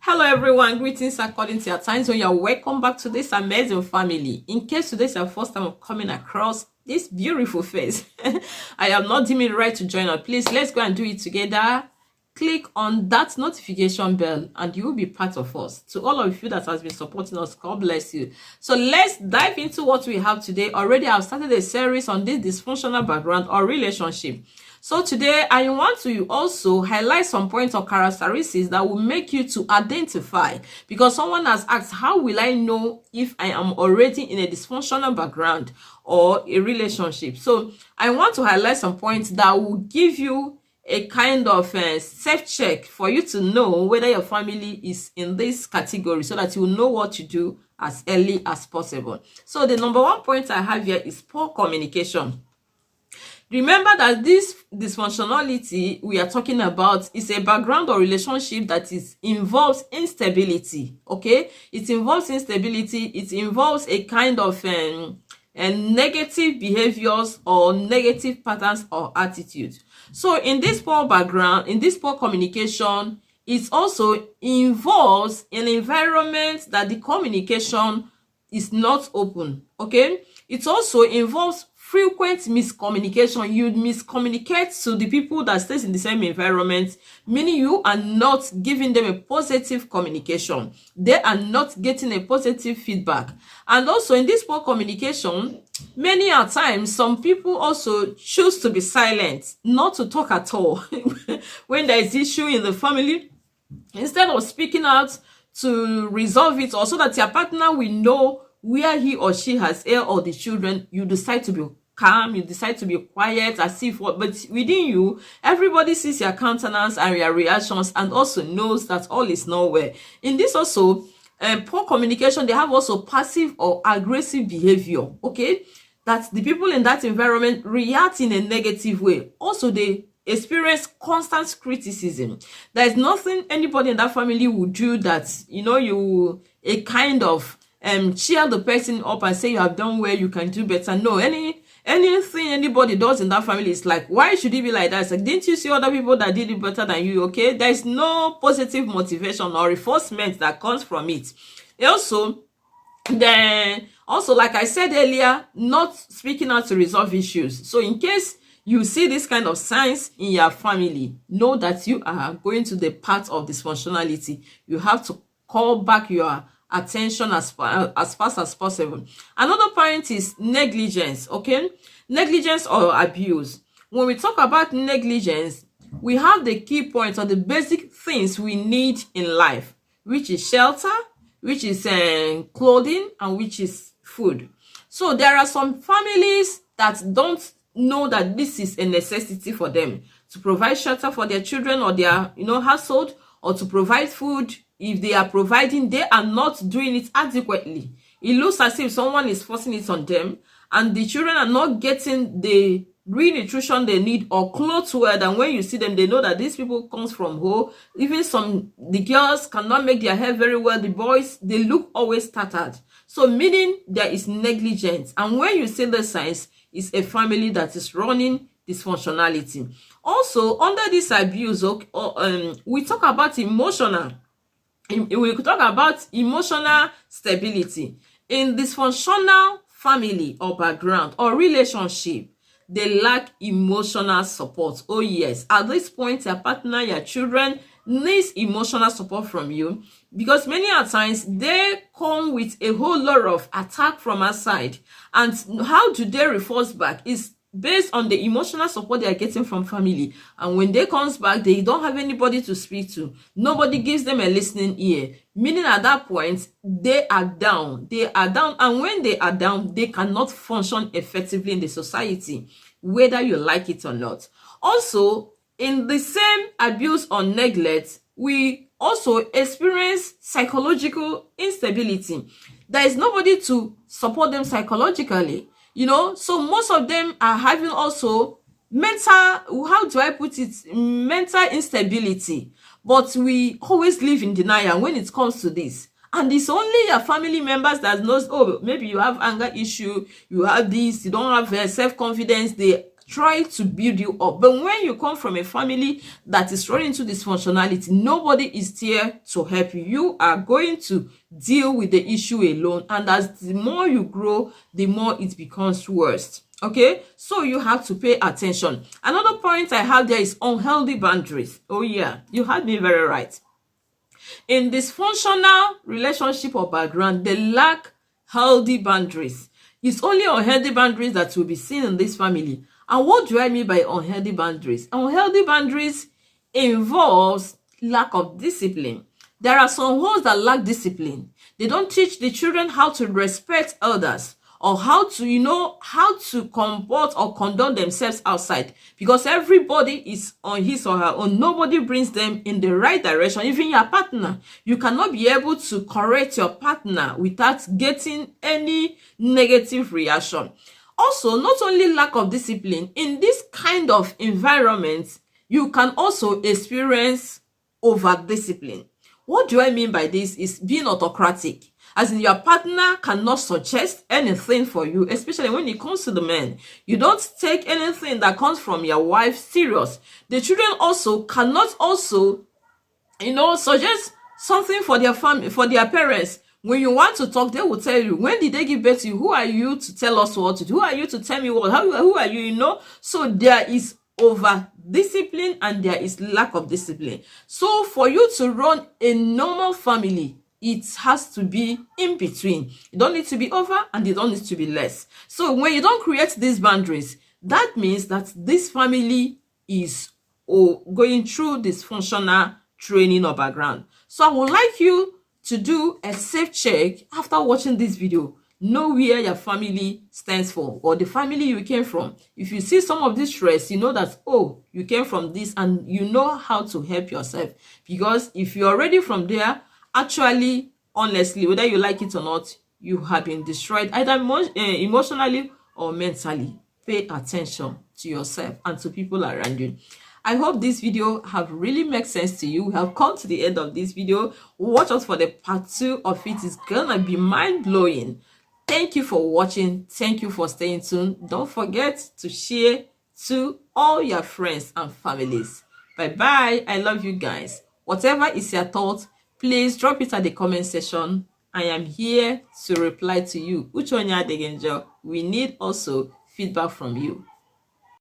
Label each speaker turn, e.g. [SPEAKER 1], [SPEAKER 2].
[SPEAKER 1] Hello everyone, greetings according to your time zone. You're welcome back to this amazing family. In case today's your first time of coming across this beautiful face, I am not deeming right to join us. Please, let's go and do it together. Click on that notification bell and you will be part of us. To all of you that has been supporting us, God bless you. So let's dive into what we have today. Already I've started a series on this dysfunctional background or relationship. So today I want to also highlight some points or characteristics that will make you to identify, because someone has asked, how will I know if I am already in a dysfunctional background or a relationship? So I want to highlight some points that will give you a kind of self-check for you to know whether your family is in this category, so that you will know what to do as early as possible. So the number one point I have here is poor communication. Remember that this dysfunctionality we are talking about is a background or relationship that involves instability. Okay, it involves instability. It involves a kind of negative behaviors or negative patterns or attitudes. So in this poor background, in this poor communication, it also involves an environment that the communication is not open. Okay, it also involves frequent miscommunication. You miscommunicate to the people that stays in the same environment, meaning you are not giving them a positive communication. They are not getting a positive feedback. And also in this poor communication, many a times some people also choose to be silent, not to talk at all. When there is issue in the family, instead of speaking out to resolve it, or so that your partner will know where he or she has erred, or the children, you decide to be calm, you decide to be quiet, as if what, but within you, everybody sees your countenance and your reactions and also knows that all is nowhere. In this also, poor communication, they have also passive or aggressive behavior. Okay, that the people in that environment react in a negative way. Also, they experience constant criticism. There is nothing anybody in that family would do that, you a kind of cheer the person up and say you have done well, you can do better. No, anything anybody does in that family is like, why should it be like that? It's like, didn't you see other people that did it better than you? Okay, there is no positive motivation or reinforcement that comes from it. Also, like I said earlier, not speaking out to resolve issues. So in case you see this kind of signs in your family, know that you are going to the path of dysfunctionality. You have to call back your attention as fast as possible. Another point is negligence. Okay, negligence or abuse. When we talk about negligence, we have the key points or the basic things we need in life, which is shelter, which is clothing, and which is food. So there are some families that don't know that this is a necessity for them to provide shelter for their children or their household, or to provide food. If they are providing, they are not doing it adequately. It looks as if someone is forcing it on them, and the children are not getting the real nutrition they need or clothes well. And when you see them, they know that these people comes from home. Even the girls cannot make their hair very well. The boys, they look always tattered. So meaning there is negligence. And when you see the signs, it's a family that is running dysfunctionality. Also, under this abuse, we talk about emotional. We could talk about emotional stability. In dysfunctional family or background or relationship, they lack emotional support. Oh yes, at this point, your partner, your children needs emotional support from you, because many a times they come with a whole lot of attack from outside. And how do they reinforce back is based on the emotional support they are getting from family. And when they comes back, they don't have anybody to speak to. Nobody gives them a listening ear. Meaning at that point, they are down. And when they are down, they cannot function effectively in the society, whether you like it or not. Also, in the same abuse or neglect, we also experience psychological instability. There is nobody to support them psychologically. So most of them are having also mental, how do I put it, mental instability. But we always live in denial when it comes to this. And it's only your family members that knows, oh, maybe you have anger issue, you have this, you don't have self-confidence. They try to build you up. But when you come from a family that is running into dysfunctionality, nobody is there to help you. You are going to deal with the issue alone, and as the more you grow, the more it becomes worse. Okay, so you have to pay attention. Another point I have there is unhealthy boundaries. Oh yeah, you had me very right. In dysfunctional relationship or background, they lack healthy boundaries. It's only unhealthy boundaries that will be seen in this family. And what do I mean by unhealthy boundaries? Unhealthy boundaries involves lack of discipline. There are some homes that lack discipline. They don't teach the children how to respect others, or how to, how to comport or conduct themselves outside, because everybody is on his or her own. Nobody brings them in the right direction. Even your partner, you cannot be able to correct your partner without getting any negative reaction. Also, not only lack of discipline, in this kind of environment, you can also experience over discipline. What do I mean by this is being autocratic. As in, your partner cannot suggest anything for you, especially when it comes to the men. You don't take anything that comes from your wife serious. The children also cannot suggest something for their family, for their parents. When you want to talk, they will tell you, when did they give birth to you? Who are you to tell us what to do? Who are you to tell me what? Who are you, So there is over discipline and there is lack of discipline. So for you to run a normal family, it has to be in between. You don't need to be over and you don't need to be less. So when you don't create these boundaries, that means that this family is going through dysfunctional training or background. So I would like you to do a safe check after watching this video. Know where your family stands for, or the family you came from. If you see some of this stress, you know that, oh, you came from this, and you know how to help yourself. Because if you're already from there, actually, honestly, whether you like it or not, you have been destroyed either emotionally or mentally. Pay attention to yourself and to people around you. I hope this video have really made sense to you. We have come to the end of this video. Watch us for the part 2 of it. It's gonna be mind-blowing. Thank you for watching. Thank you for staying tuned. Don't forget to share to all your friends and families. Bye-bye. I love you guys. Whatever is your thought, please drop it at the comment section. I am here to reply to you. We need also feedback from you.